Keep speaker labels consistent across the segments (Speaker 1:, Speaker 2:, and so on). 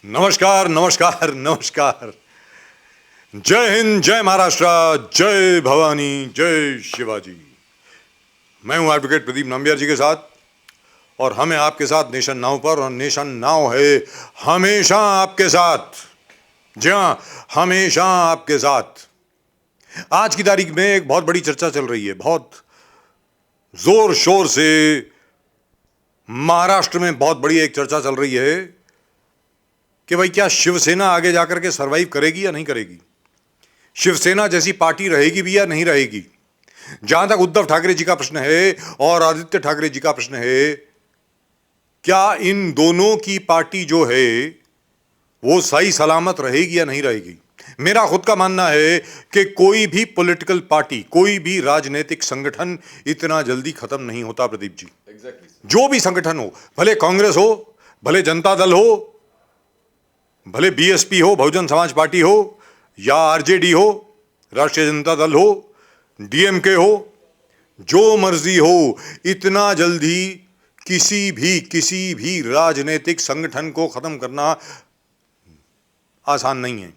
Speaker 1: नमस्कार नमस्कार नमस्कार। जय हिंद, जय महाराष्ट्र, जय भवानी, जय शिवाजी। मैं हूं एडवोकेट प्रदीप नंबियार जी के साथ और हमें आपके साथ नेशन नाउ पर, और नेशन नाउ है हमेशा आपके साथ। जी हां, हमेशा आपके साथ। आज की तारीख में एक बहुत बड़ी चर्चा चल रही है, बहुत जोर शोर से महाराष्ट्र में बहुत बड़ी एक चर्चा चल रही है कि भाई क्या शिवसेना आगे जाकर के सरवाइव करेगी या नहीं करेगी, शिवसेना जैसी पार्टी रहेगी भी या नहीं रहेगी। जहां तक उद्धव ठाकरे जी का प्रश्न है और आदित्य ठाकरे जी का प्रश्न है, क्या इन दोनों की पार्टी जो है वो सही सलामत रहेगी या नहीं रहेगी। मेरा खुद का मानना है कि कोई भी पॉलिटिकल पार्टी, कोई भी राजनीतिक संगठन इतना जल्दी खत्म नहीं होता प्रदीप जी। जो भी संगठन हो, भले कांग्रेस हो, भले जनता दल हो, भले बीएसपी हो, बहुजन समाज पार्टी हो, या आरजेडी हो, राष्ट्रीय जनता दल हो, डीएमके हो, जो मर्जी हो, इतना जल्दी किसी भी राजनीतिक संगठन को खत्म करना आसान नहीं है।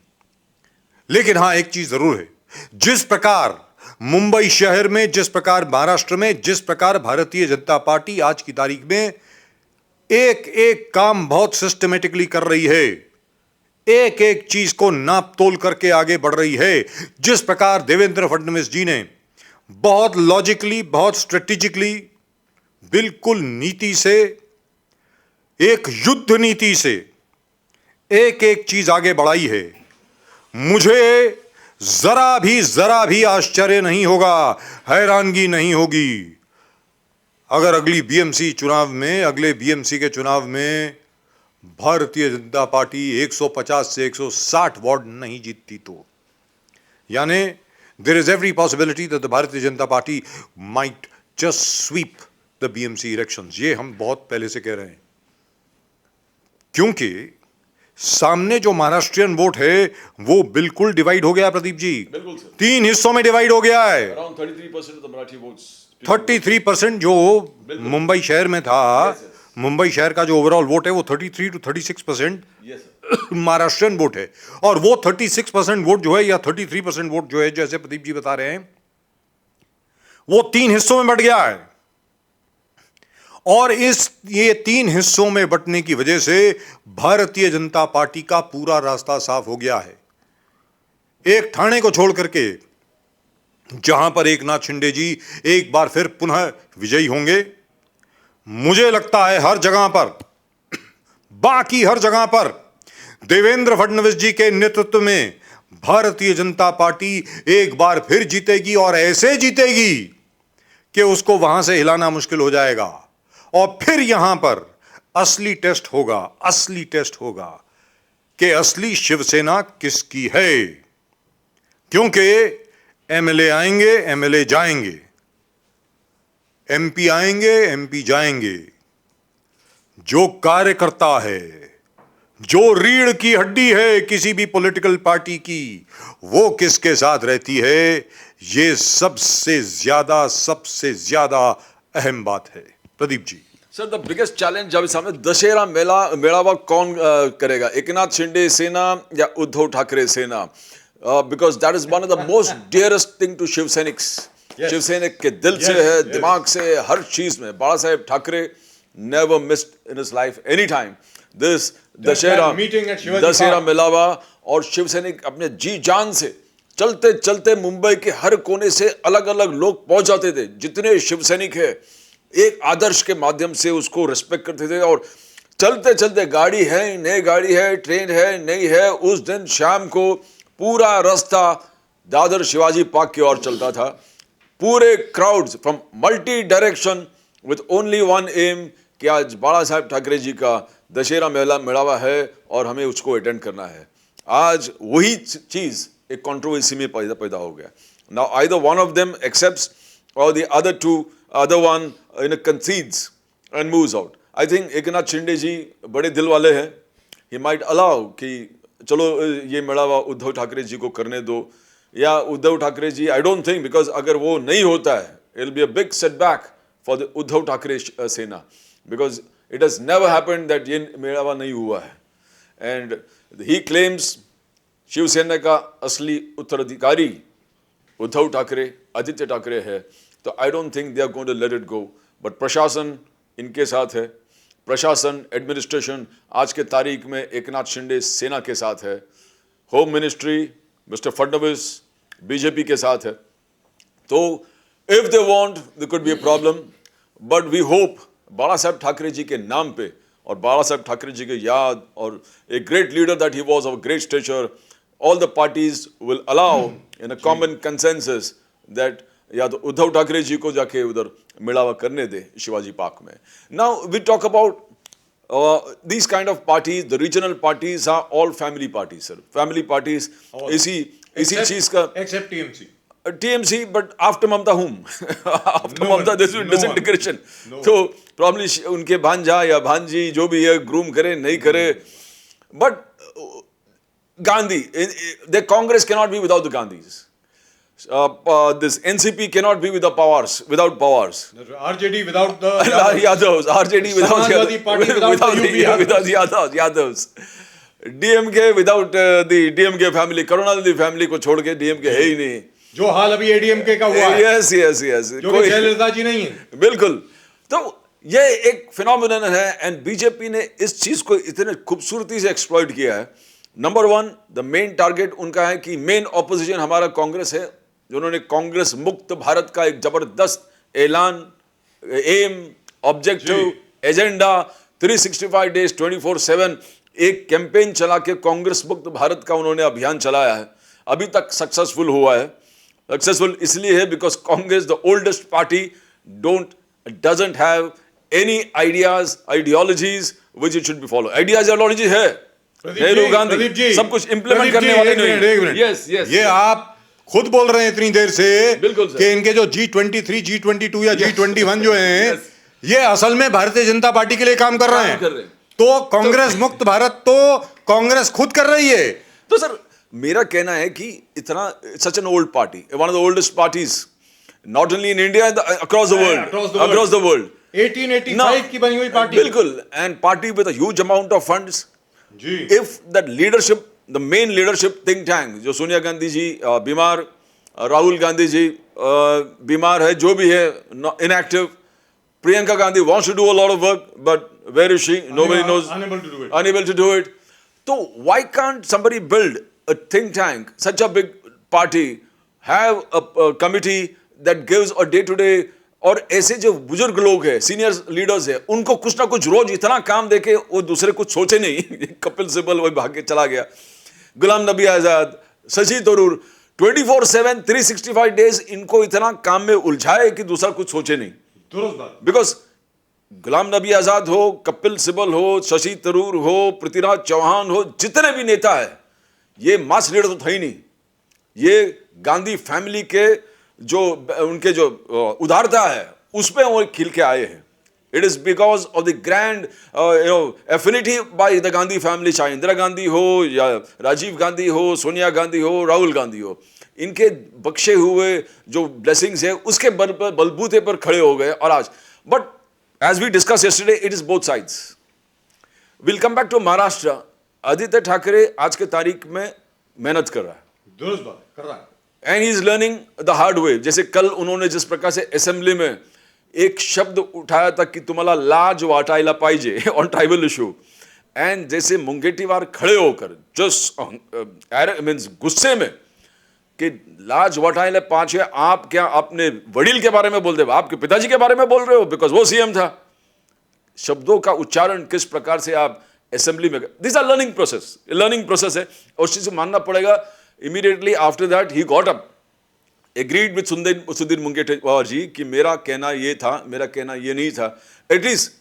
Speaker 1: लेकिन हां, एक चीज जरूर है, जिस प्रकार मुंबई शहर में, जिस प्रकार महाराष्ट्र में, जिस प्रकार भारतीय जनता पार्टी आज की तारीख में एक एक काम बहुत सिस्टमेटिकली कर रही है, एक एक चीज को नाप तोल करके आगे बढ़ रही है, जिस प्रकार देवेंद्र फडणवीस जी ने बहुत लॉजिकली, बहुत स्ट्रेटेजिकली, बिल्कुल नीति से, एक युद्ध नीति से एक एक चीज आगे बढ़ाई है, मुझे जरा भी आश्चर्य नहीं होगा, हैरानगी नहीं होगी अगर अगले बीएमसी के चुनाव में भारतीय जनता पार्टी 150 से 160 वार्ड नहीं जीतती तो। यानी there is every possibility that the Bharatiya Janata Party might just sweep the BMC elections. ये हम बहुत पहले से कह रहे हैं, क्योंकि सामने जो महाराष्ट्रियन वोट है वो बिल्कुल डिवाइड हो गया प्रदीप जी, बिल्कुल सर। 3 हिस्सों में डिवाइड हो गया है। अराउंड 33% ऑफ मराठी वोट्स, 33% जो मुंबई शहर में था, मुंबई शहर का जो ओवरऑल वोट है वो 33 to 36% महाराष्ट्रियन वोट है, और वो 36% वोट जो है, या 33% वोट जो है, जैसे प्रदीप जी बता रहे हैं, वो 3 हिस्सों में बंट गया है। और ये 3 हिस्सों में बंटने की वजह से भारतीय जनता पार्टी का पूरा रास्ता साफ हो गया है। एक ठाणे को छोड़ करके, जहां पर एकनाथ शिंदे जी एक बार फिर पुनः विजयी होंगे, मुझे लगता है हर जगह पर, बाकी हर जगह पर देवेंद्र फडणवीस जी के नेतृत्व में भारतीय जनता पार्टी एक बार फिर जीतेगी, और ऐसे जीतेगी कि उसको वहां से हिलाना मुश्किल हो जाएगा। और फिर यहां पर असली टेस्ट होगा कि असली शिवसेना किसकी है, क्योंकि एमएलए आएंगे, एमएलए जाएंगे, एमपी आएंगे, एमपी जाएंगे। जो कार्यकर्ता है, जो रीढ़ की हड्डी है किसी भी पॉलिटिकल पार्टी की, वो किसके साथ रहती है, ये सबसे ज्यादा अहम बात है Pradeep ji.
Speaker 2: Sir, the biggest challenge जब सामने दशहरा मेळावा कौन करेगा, एकनाथ शिंदे सेना या Uddhav Thackeray Sena, because that is one of the most dearest thing to शिवसैनिक्स। शिवसैनिक के दिल से है, दिमाग से, हर चीज में Bala Saheb Thackeray never missed in his life any time this Dussehra Melava. और शिवसैनिक अपने जी जान से चलते चलते मुंबई के हर कोने से अलग अलग लोग पहुंच जाते थे। जितने शिवसैनिक है एक आदर्श के माध्यम से उसको रेस्पेक्ट करते थे, और चलते चलते गाड़ी है, नई गाड़ी है, ट्रेन है, नहीं है, उस दिन शाम को पूरा रास्ता दादर शिवाजी पार्क की ओर चलता था। पूरे crowds from multi direction with only one aim कि आज बाला साहेब ठाकरे जी का दशहरा मेळावा है और हमें उसको अटेंड करना है। आज वही चीज एक कंट्रोवर्सी में पैदा हो गया। Now either one of them accepts or the other one concedes and moves out. I think Eknath Shinde ji बड़े दिल वाले हैं। He might allow कि चलो ये मेळावा उद्धव ठाकरे जी को करने दो, या Uddhav Thackeray ji, I don't think, because अगर वो नहीं होता है, it'll be a big setback for the Uddhav Thackeray सेना, because it has never happened that ये मेळावा नहीं हुआ है। and he claims शिवसेना का असली उत्तराधिकारी उद्धव ठाकरे, आदित्य ठाकरे है, तो I don't think they are going to let it go. But प्रशासन इनके साथ है, प्रशासन एडमिनिस्ट्रेशन आज के तारीख में एकनाथ शिंदे सेना के साथ है, home ministry mister Fadnavis BJP के साथ है। तो if they want there could be a problem, but we hope Bala Saheb Thackeray जी के नाम पे और बाला साहब ठाकरे जी के याद और a great leader that he was of great stature, all the parties will allow in a common consensus that या तो उद्धव ठाकरे जी को जाके उधर मिलावा करने दे शिवाजी पार्क में। Now we talk about these kind of parties, the regional parties are all family parties, sir. Family parties इसी चीज का
Speaker 1: except TMC.
Speaker 2: TMC, but after Mamta whom? After Mamta there will be disintegration. तो probably उनके भांजा या भांजी जो भी है ग्रूम करे नहीं करे, but Gandhi, the Congress cannot be without the Gandhis. This NCP cannot be without powers.
Speaker 1: RJD without the
Speaker 2: Yadavs. RJD without the Yadavs. DMK without the DMK family. Karunanidhi family को छोड़ के DMK है ही नहीं।
Speaker 1: जो हाल अभी ADMK का हुआ है।
Speaker 2: Yes.
Speaker 1: जो कि जयललिता जी नहीं है।
Speaker 2: बिल्कुल। तो ये एक फिनोमिनन है, एंड बीजेपी ने इस चीज को इतने खूबसूरती से एक्सप्लॉइट किया है। Number one, the main target उनका है कि मेन ऑपोजिशन हमारा कांग्रेस है, जिन्होंने कांग्रेस मुक्त भारत का एक जबरदस्त ऐलान, एम, ऑब्जेक्टिव, एजेंडा, 365 डेज 24/7 एक कैंपेन चला के कांग्रेस मुक्त भारत का उन्होंने अभियान चलाया है। अभी तक सक्सेसफुल हुआ है। सक्सेसफुल इसलिए है because Congress the oldest party doesn't have any ideologies which it should be follow. Ideology है, नेहरू गांधी सब कुछ इंप्लीमेंट करने वाले नहीं। यस
Speaker 1: ये आप खुद बोल रहे हैं इतनी देर से
Speaker 2: बिल्कुल
Speaker 1: कि इनके जो G23, G22 या G21 जो हैं ये असल में भारतीय जनता पार्टी के लिए काम कर रहे हैं। तो कांग्रेस मुक्त भारत तो कांग्रेस खुद कर रही है।
Speaker 2: तो सर मेरा कहना है कि इतना such an old party, one of the oldest parties not only in India, across the world
Speaker 1: 1885 की बनी हुई पार्टी।
Speaker 2: बिल्कुल, and party with a huge amount of funds. If that leadership, the main leadership think tank, जो सोनिया गांधी जी बीमार, राहुल गांधी जी बीमार है, जो भी है inactive, Priyanka Gandhi wants to do a lot of work, but where is she? Nobody knows. Unable to do it. So why can't somebody build a think tank, such a big party, have a committee that gives a day-to-day, और ऐसे जो बुजुर्ग लोग हैं, senior leaders हैं, उनको कुछ ना कुछ रोज इतना काम देके वो दूसरे कुछ सोचे नहीं। कपिल सिब्बल वही भाग के चला गया, गुलाम नबी आजाद, शशि थरूर 24/7 365 डेज इनको इतना काम में उलझाए कि दूसरा कुछ सोचे नहीं। बिकॉज गुलाम नबी आजाद हो, कपिल सिब्बल हो, शशि थरूर हो, पृथ्वीराज चौहान हो, जितने भी नेता है, ये मास लीडर तो था ही नहीं। ये गांधी फैमिली के जो उनके जो उदारता है उस पे वो खिल के आए हैं। It is because of the grand affinity by the Gandhi family, चाहे इंदिरा गांधी हो या राजीव गांधी हो, सोनिया गांधी हो, राहुल गांधी हो, इनके बख्शे हुए जो ब्लेसिंग्स है उसके बलबूते पर खड़े हो गए। और आज but as we discuss yesterday, it is both sides. Will come back to Maharashtra. Aditya Thackeray आज के तारीख में मेहनत कर रहा है,
Speaker 1: दुरुस्त बात कर रहा है,
Speaker 2: and he is learning the hard way. जैसे कल उन्होंने जिस प्रकार से असेंबली में एक शब्द उठाया था कि तुम्हाला लाज वाटायला पाहिजे ऑन ट्राइबल इशू, एंड जैसे मुंगेटीवार खड़े होकर जस्ट मीन्स गुस्से में कि लाज वाटायला पाहिजे, आप क्या अपने वडील के बारे में बोल रहे हो, आपके पिताजी के बारे में बोल रहे हो, बिकॉज वो सीएम था। शब्दों का उच्चारण किस प्रकार से आप असेंबली में, दिस आर लर्निंग प्रोसेस है, और उस चीज को मानना पड़ेगा। Immediately after that he got up, agreed with Sudhir मुंगेटीवार जी कि मेरा कहना ये था, मेरा कहना ये नहीं था। एटलीस्ट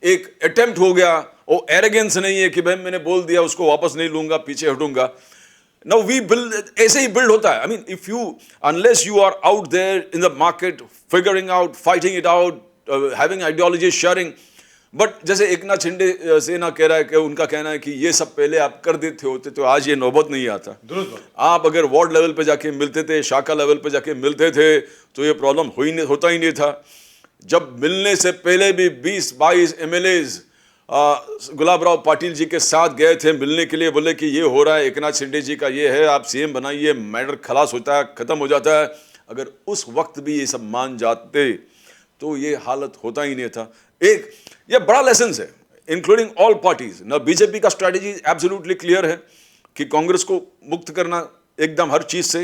Speaker 2: एक अटेम्प्ट हो गया, वो एरोगेंस नहीं है कि भाई मैंने बोल दिया उसको वापस नहीं लूंगा, पीछे हटूंगा। नाउ वी बिल्ड, ऐसे ही बिल्ड होता है। I mean if you unless you are out there in the market figuring out, fighting it out, having ideology, sharing, but जैसे एकनाथ शिंदे सेना कह रहा है कि उनका कहना है कि ये सब पहले आप कर देते होते तो आज ये नौबत नहीं आता। आप अगर वार्ड लेवल पे जाके मिलते थे, शाखा लेवल पे जाके मिलते थे, तो ये प्रॉब्लम होता ही नहीं था। जब मिलने से पहले भी 20-22 MLAs गुलाब राव पाटिल जी के साथ गए थे मिलने के लिए, बोले कि ये हो रहा है, एकनाथ शिंदे जी का ये है, आप सीएम बनाइए, मैटर खलास होता है, खत्म हो जाता है। अगर उस वक्त भी ये सब मान जाते तो ये हालत होता ही नहीं था। एक ये बड़ा लेसन है, इंक्लूडिंग ऑल पार्टीज ना। बीजेपी का स्ट्रैटेजी एब्सोल्युटली क्लियर है कि कांग्रेस को मुक्त करना एकदम हर चीज से,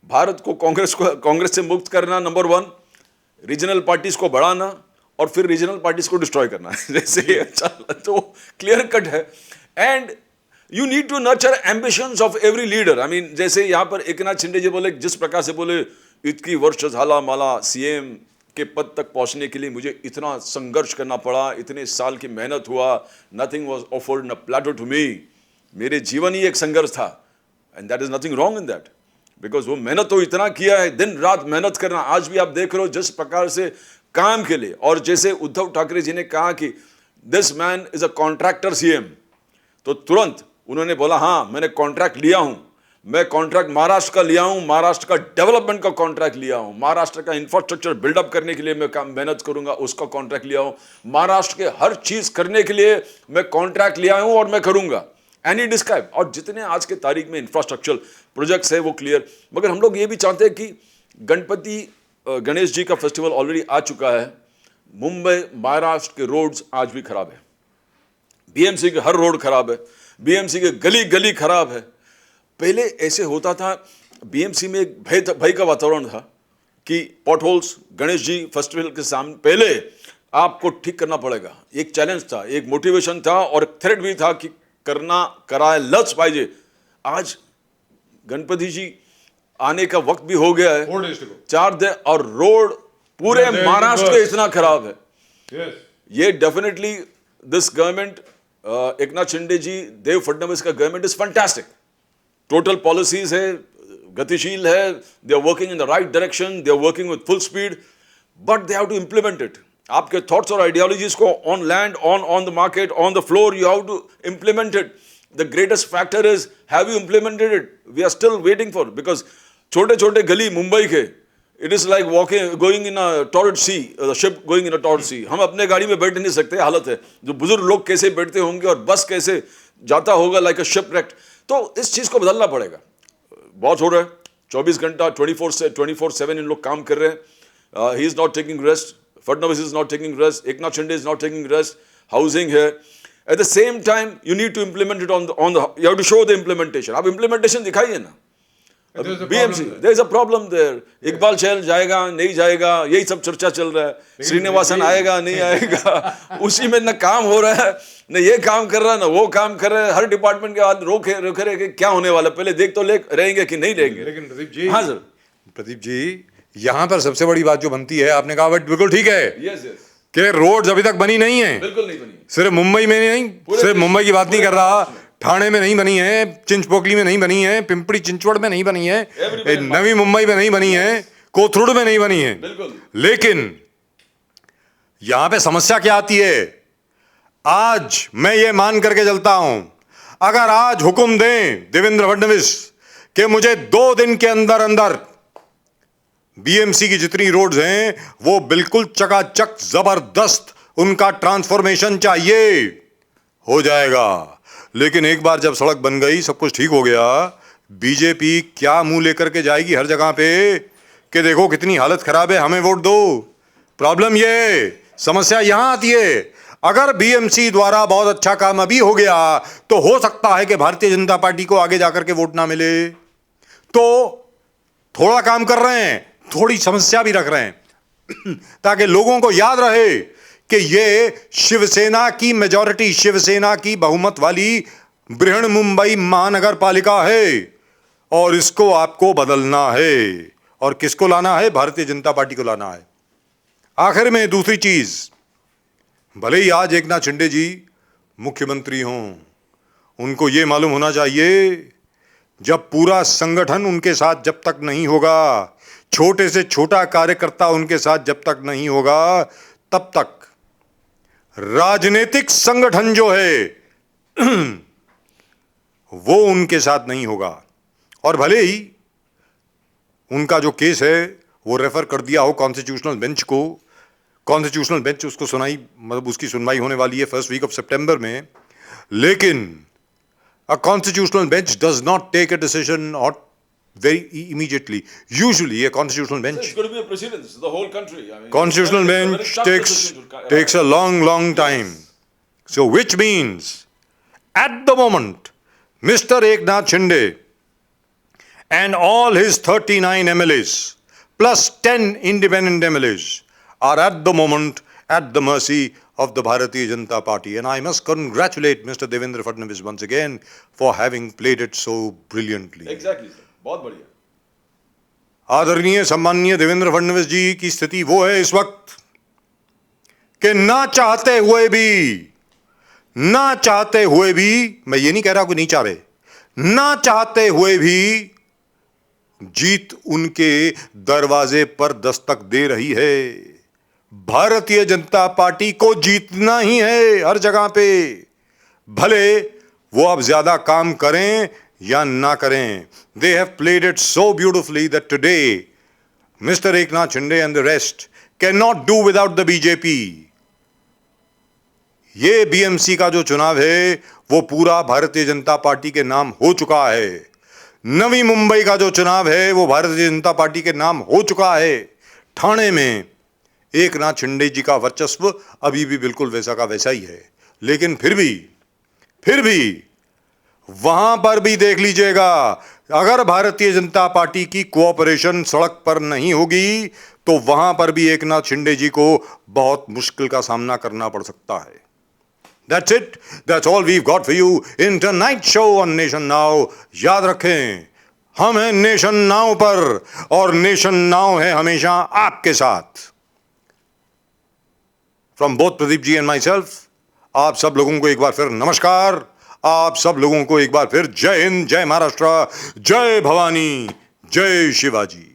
Speaker 2: भारत को कांग्रेस से मुक्त करना नंबर 1, रीजनल पार्टीज को बढ़ाना और फिर रीजनल पार्टीज को डिस्ट्रॉय करना जैसे तो क्लियर कट है। And you need to nurture ambitions of every leader. I mean जैसे यहां पर एकनाथ शिंदे जी बोले, जिस प्रकार से बोले, इतनी वर्ष झाला माला, सीएम के पद तक पहुंचने के लिए मुझे इतना संघर्ष करना पड़ा, इतने साल की मेहनत हुआ, nothing was offered in a platter to me. मेरे जीवन ही एक संघर्ष था, and that is nothing wrong in that, because वो मेहनत तो इतना किया है, दिन रात मेहनत करना। आज भी आप देख रहे हो जिस प्रकार से काम के लिए, और जैसे उद्धव ठाकरे जी ने कहा कि this man is a contractor CM, तो तुरंत उन्होंने बोला हाँ मैंने कॉन्ट्रैक्ट लिया हूं, मैं कॉन्ट्रैक्ट महाराष्ट्र का लिया हूं, महाराष्ट्र का डेवलपमेंट का कॉन्ट्रैक्ट लिया हूं, महाराष्ट्र का इंफ्रास्ट्रक्चर बिल्डअप करने के लिए मैं मेहनत करूंगा, उसका कॉन्ट्रैक्ट लिया हूं, महाराष्ट्र के हर चीज करने के लिए मैं कॉन्ट्रैक्ट लिया हूं और मैं करूंगा। एंड ही डिस्क्राइब, और जितने आज के तारीख में इंफ्रास्ट्रक्चर प्रोजेक्ट्स है वो क्लियर। मगर हम लोग ये भी चाहते हैं कि गणेश जी का फेस्टिवल ऑलरेडी आ चुका है, मुंबई महाराष्ट्र के रोड्स आज भी खराब है, बीएमसी के हर रोड खराब है, बीएमसी के गली गली खराब है। पहले ऐसे होता था, बीएमसी में एक भय का वातावरण था कि पॉटहोल्स गणेश जी फेस्टिवल के सामने पहले आपको ठीक करना पड़ेगा, एक चैलेंज था, एक मोटिवेशन था और थ्रेट भी था कि करना करायलाच पाहिजे। आज गणपति जी आने का वक्त भी हो गया है, 4 दिन, और रोड पूरे महाराष्ट्र के इतना खराब है। ये definitely this government, Eknath Shinde ji, Dev Fadnavis का government is fantastic, total policies है, गतिशील है, they are working in the right direction, they are working with full speed, but they have to implement it. आपके थॉट्स और आइडियोलॉजीज को on land, on the market, on the floor, you have to implement it. The greatest factor is, have you implemented it? We are still waiting for, because छोटे छोटे गली मुंबई के, it is like walking going in a torrid sea, ship going in a torrid sea. हम अपने गाड़ी में बैठ नहीं सकते, हालत है। जो बुजुर्ग लोग कैसे बैठते होंगे और बस कैसे जाता होगा, लाइक अ शिप wrecked। तो इस चीज को बदलना पड़ेगा। बहुत हो रहा है, 24 घंटा 24/7 इन लोग काम कर रहे हैं। He is not taking rest, Fadnavis is not taking rest, Eknath Shinde is not taking rest, housing है। At the same time you need to implement it on the you have to show the implementation. आप implementation दिखाइए ना। BMC, there is a problem there. Iqbal Chahal जाएगा नहीं जाएगा, यही सब चर्चा चल रहा है। श्रीनिवासन आएगा नहीं आएगा, उसी में न काम हो रहा है, न ये काम कर रहा है, न वो काम कर रहा है। हर डिपार्टमेंट के बाद रोके रहे, क्या होने वाला, पहले देख तो ले रहेंगे कि नहीं रहेंगे।
Speaker 1: लेकिन प्रदीप जी,
Speaker 2: हाँ सर,
Speaker 1: प्रदीप जी, यहाँ पर सबसे बड़ी बात जो बनती है, आपने कहा बट बिल्कुल ठीक है,
Speaker 2: यस यस,
Speaker 1: कि रोड्स अभी तक बनी नहीं है।
Speaker 2: बिल्कुल नहीं बनी।
Speaker 1: सिर्फ मुंबई में नहीं, सिर्फ मुंबई की बात नहीं कर रहा, ठाणे में नहीं बनी है, चिंचपोकली में नहीं बनी है, पिंपरी चिंचवड़ में नहीं बनी है, नवी मुंबई में नहीं बनी है, कोथरूड में नहीं बनी है।
Speaker 2: बिल्कुल।
Speaker 1: लेकिन यहां पे समस्या क्या आती है? आज मैं ये मान करके चलता हूं, अगर आज हुक्म दें देवेंद्र फडणवीस कि मुझे 2 दिन के अंदर अंदर बीएमसी की जितनी रोड्स हैं वो बिल्कुल चकाचक जबरदस्त उनका ट्रांसफॉर्मेशन चाहिए, हो जाएगा। लेकिन एक बार जब सड़क बन गई, सब कुछ ठीक हो गया, बीजेपी क्या मुंह लेकर के जाएगी हर जगह पे कि देखो कितनी हालत खराब है, हमें वोट दो। प्रॉब्लम ये, समस्या यहां आती है। अगर बीएमसी द्वारा बहुत अच्छा काम अभी हो गया तो हो सकता है कि भारतीय जनता पार्टी को आगे जाकर के वोट ना मिले। तो थोड़ा काम कर रहे हैं, थोड़ी समस्या भी रख रहे हैं ताकि लोगों को याद रहे कि ये शिवसेना की मेजॉरिटी, शिवसेना की बहुमत वाली बृहन मुंबई महानगर पालिका है और इसको आपको बदलना है। और किसको लाना है? भारतीय जनता पार्टी को लाना है। आखिर में दूसरी चीज, भले ही आज एकनाथ शिंदे जी मुख्यमंत्री हों, उनको यह मालूम होना चाहिए जब पूरा संगठन उनके साथ जब तक नहीं होगा, छोटे से छोटा कार्यकर्ता उनके साथ जब तक नहीं होगा, तब तक राजनीतिक संगठन जो है वो उनके साथ नहीं होगा। और भले ही उनका जो केस है वो रेफर कर दिया हो कॉन्स्टिट्यूशनल बेंच को, कॉन्स्टिट्यूशनल बेंच उसको सुनाई, मतलब उसकी सुनवाई होने वाली है फर्स्ट वीक ऑफ सितंबर में, लेकिन a constitutional bench does not take a decision or very immediately. Usually a constitutional bench,
Speaker 2: It's going to be a precedence, the whole country. I mean,
Speaker 1: constitutional
Speaker 2: it's a very
Speaker 1: bench
Speaker 2: tough
Speaker 1: takes
Speaker 2: decision to-
Speaker 1: takes a long time. So which means at the moment Mr. Eknath Shinde and all his 39 MLAs plus 10 independent MLAs are at the moment at the mercy of the Bharatiya Janata Party. And I must congratulate Mr. Devendra Fadnavis once again for having played it so brilliantly.
Speaker 2: Exactly, sir. बहुत बढ़िया.
Speaker 1: आदरणीय सम्माननीय देवेंद्र फडणवीस जी की स्थिति वो है इस वक्त कि ना चाहते हुए भी, मैं ये नहीं कह रहा कोई नहीं चाह रहे, ना चाहते हुए भी जीत उनके दरवाजे पर दस्तक दे रही है. भारतीय जनता पार्टी को जीतना ही है हर जगह पे, भले वो अब ज्यादा काम करें या ना करें. They have played it so beautifully that today Mr. Eknath Shinde and the rest cannot do without the BJP. ये BMC का जो चुनाव है वो पूरा भारतीय जनता पार्टी के नाम हो चुका है. नवी मुंबई का जो चुनाव है वो भारतीय जनता पार्टी के नाम हो चुका है. ठाणे में एकनाथ शिंदे जी का वर्चस्व अभी भी बिल्कुल वैसा का वैसा ही है, लेकिन फिर भी वहां पर भी देख लीजिएगा, अगर भारतीय जनता पार्टी की कोऑपरेशन सड़क पर नहीं होगी तो वहां पर भी एकनाथ शिंदे जी को बहुत मुश्किल का सामना करना पड़ सकता है. That's it. That's all we've got for you in tonight's show on Nation Now. याद रखें, हम हैं नेशन नाउ पर और नेशन नाउ है हमेशा आपके साथ. From both Pradeep ji and myself, आप सब लोगों को एक बार फिर नमस्कार. आप सब लोगों को एक बार फिर जय हिंद, जय महाराष्ट्र, जय भवानी, जय शिवाजी.